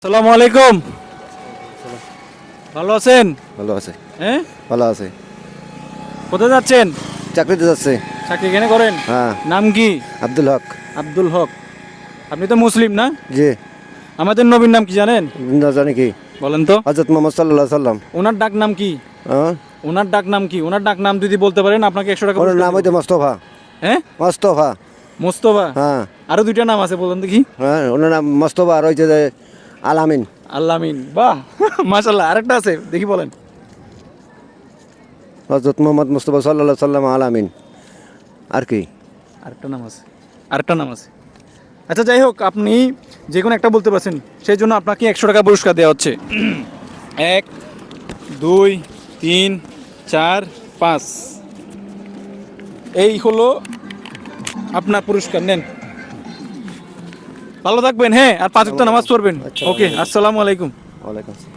আসসালামু আলাইকুম। ভালো আছেন? ভালো আছে, হ্যাঁ, ভালো আছে। কোথায় যাচ্ছেন? চাকরিতে যাচ্ছে। চাকরি এখানে করেন? হ্যাঁ, নাম কি? আব্দুল হক। আব্দুল হক। আপনি তো মুসলিম না? জি। আমাদের নবীর নাম কি জানেন? না জানি কি? বলেন তো। হযরত মুহাম্মদ সাল্লাল্লাহু আলাইহি সাল্লাম। ওনার ডাক নাম কি? হ্যাঁ, ওনার ডাক নাম কি? ওনার ডাক নাম যদি বলতে পারেন আপনাকে 100 টাকা ওনার পুরস্কার নাম দেব। হইতে মোস্তফা। হ্যাঁ, মোস্তফা। মোস্তফা। হ্যাঁ, আরো দুইটা নাম আছে, বলেন দেখি। হ্যাঁ, ওনার নাম মোস্তফা আর হইছে যে আলামিন। আল্লামিন। বাহ, মাশাআল্লাহ। আরেকটা আছে, দেখি বলেন। হযরত মুহাম্মদ মুস্তাফা সাল্লাল্লাহু আলাইহি সাল্লাম আলামিন। আর কি? আরেকটা নাম আছে, আরেকটা নাম আছে। আচ্ছা, যাই হোক, আপনি যে কোনো একটা বলতে পারছেন, সেই জন্য আপনাকে 100 টাকা পুরস্কার দেওয়া হচ্ছে। 1 2 3 4 5, এই হলো আপনার পুরস্কার। নেন, ভালো থাকবেন। হ্যাঁ, আর 5 ওয়াক্ত নামাজ পড়বেন। ওকে, আসসালামু আলাইকুম। ওয়ালাইকুম আসসালাম।